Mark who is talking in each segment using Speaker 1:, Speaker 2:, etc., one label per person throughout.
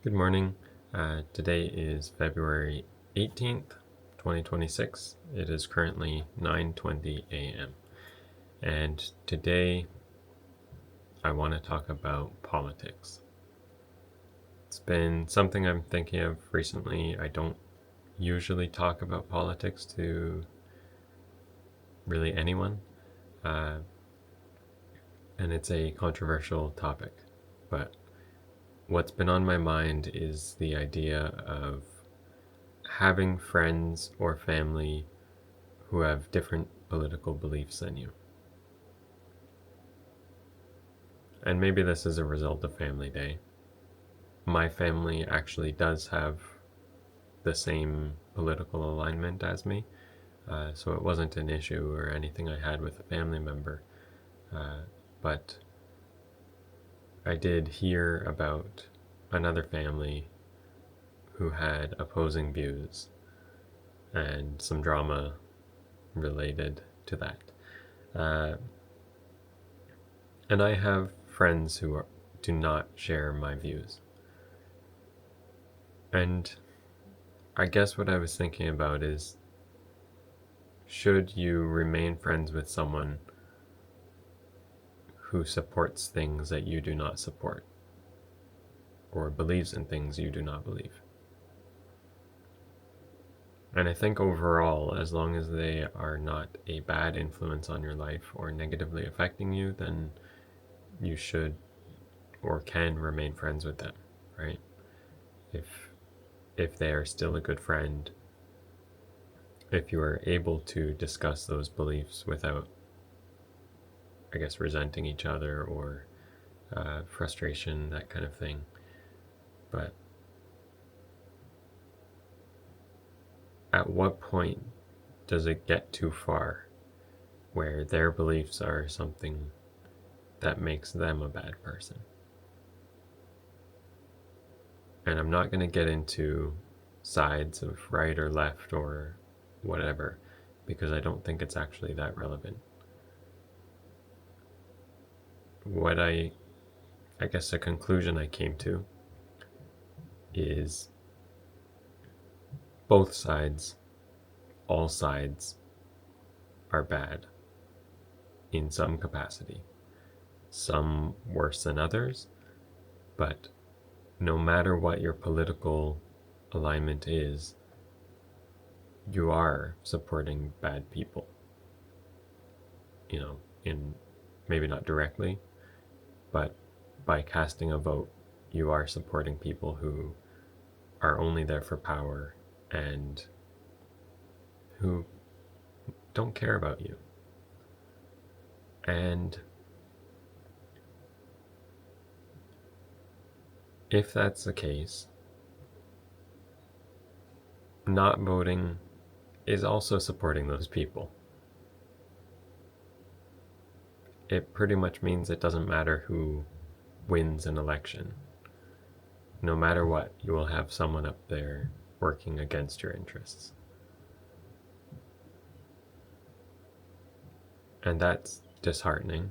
Speaker 1: Good morning. Today is February 18th, 2026. It is currently 9:20 a.m. And today I want to talk about politics. It's been something I'm thinking of recently. I don't usually talk about politics to really anyone, uh, and it's a controversial topic. But what's been on my mind is the idea of having friends or family who have different political beliefs than you. And maybe this is a result of Family Day. My family actually does have the same political alignment as me, so it wasn't an issue or anything I had with a family member. But I did hear about another family who had opposing views and some drama related to that. Uh, and I have friends who do not share my views. And I guess what I was thinking about is, should you remain friends with someone who supports things that you do not support or believes in things you do not believe? And I think overall, as long as they are not a bad influence on your life or negatively affecting you, then you should or can remain friends with them, right? If they are still a good friend, if you are able to discuss those beliefs without, I guess, resenting each other or frustration, that kind of thing. But at what point does it get too far where their beliefs are something that makes them a bad person? And I'm not going to get into sides of right or left or whatever, because I don't think it's actually that relevant. What I guess the conclusion I came to is both sides, all sides, are bad in some capacity. Some worse than others, but no matter what your political alignment is, you are supporting bad people. In maybe not directly, but by casting a vote, you are supporting people who are only there for power and who don't care about you. And if that's the case, not voting is also supporting those people. It pretty much means it doesn't matter who wins an election. No matter what, you will have someone up there working against your interests. And that's disheartening.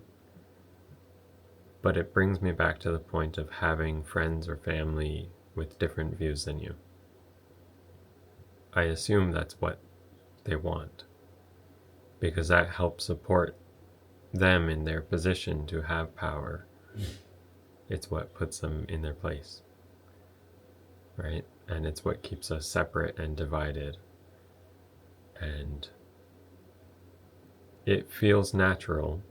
Speaker 1: But it brings me back to the point of having friends or family with different views than you. I assume that's what they want, because that helps support them in their position to have power. It's what puts them in their place, right? And it's what keeps us separate and divided. And it feels natural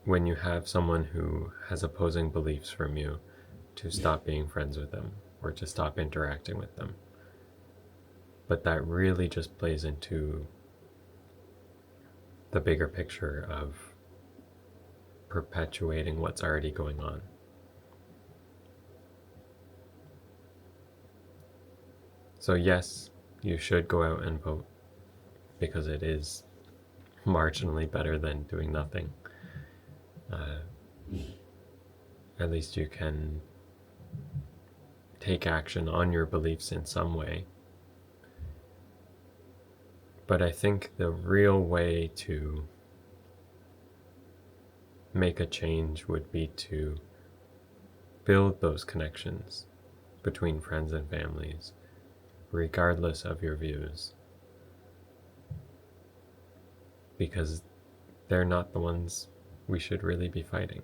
Speaker 1: when you have someone who has opposing beliefs from you to stop being friends with them or to stop interacting with them. But that really just plays into the bigger picture of perpetuating what's already going on. So yes, you should go out and vote, because it is marginally better than doing nothing. At least you can take action on your beliefs in some way. But I think the real way to make a change would be to build those connections between friends and families, regardless of your views, because they're not the ones we should really be fighting.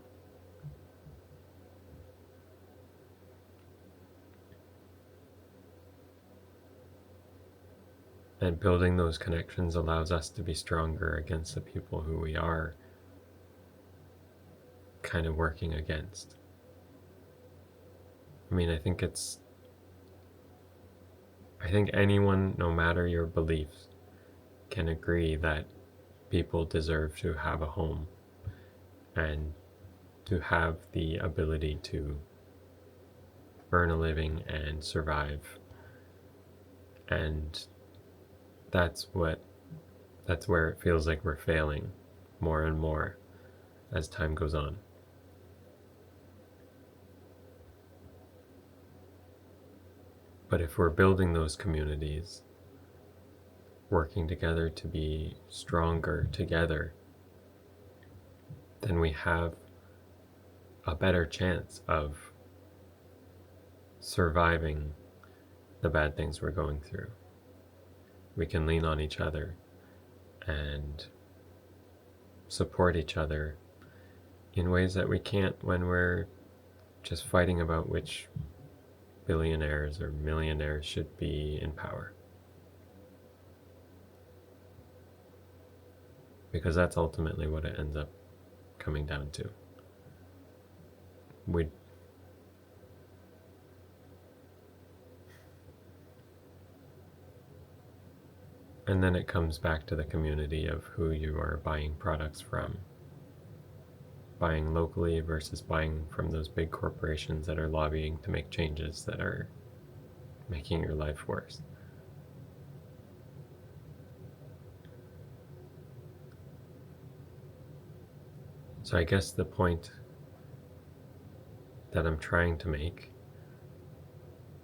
Speaker 1: And building those connections allows us to be stronger against the people who we are kind of working against. I mean, I think anyone, no matter your beliefs, can agree that people deserve to have a home and to have the ability to earn a living and survive. And that's where it feels like we're failing more and more as time goes on. But if we're building those communities, working together to be stronger together, then we have a better chance of surviving the bad things we're going through. We can lean on each other and support each other in ways that we can't when we're just fighting about which billionaires or millionaires should be in power. Because that's ultimately what it ends up coming down to. And then it comes back to the community of who you are buying products from. Buying locally versus buying from those big corporations that are lobbying to make changes that are making your life worse. So I guess the point that I'm trying to make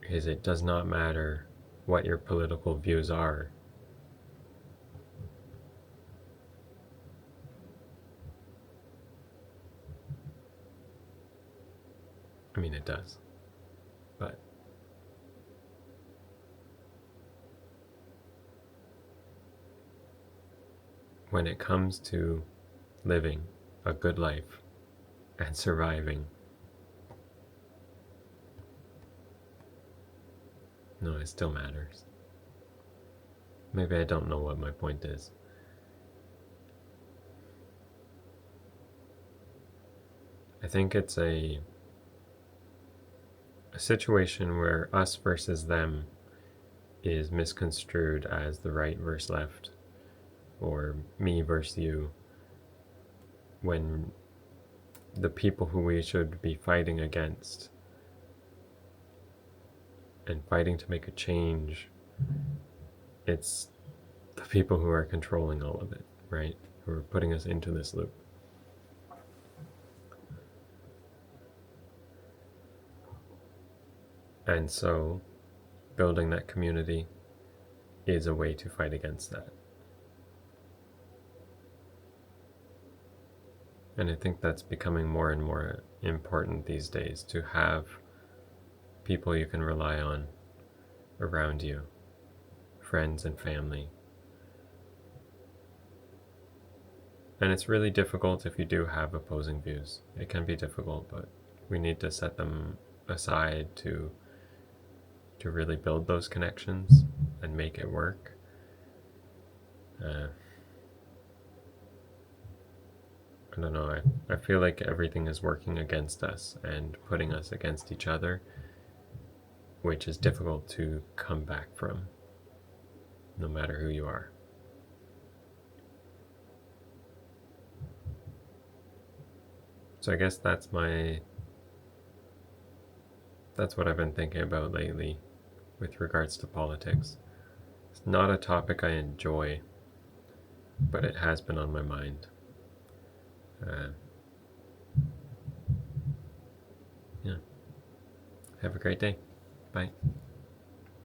Speaker 1: is it does not matter what your political views are. I mean, it does, but when it comes to living a good life and surviving, no, it still matters. Maybe I don't know what my point is. I think it's a situation where us versus them is misconstrued as the right versus left, or me versus you, when the people who we should be fighting against and fighting to make a change, it's the people who are controlling all of it, right? Who are putting us into this loop. And so building that community is a way to fight against that. And I think that's becoming more and more important these days, to have people you can rely on around you, friends and family. And it's really difficult if you do have opposing views. It can be difficult, but we need to set them aside to really build those connections and make it work. I don't know, I feel like everything is working against us and putting us against each other, which is difficult to come back from, no matter who you are. So I guess that's what I've been thinking about lately with regards to politics. It's not a topic I enjoy, but it has been on my mind. Yeah. Have a great day. Bye.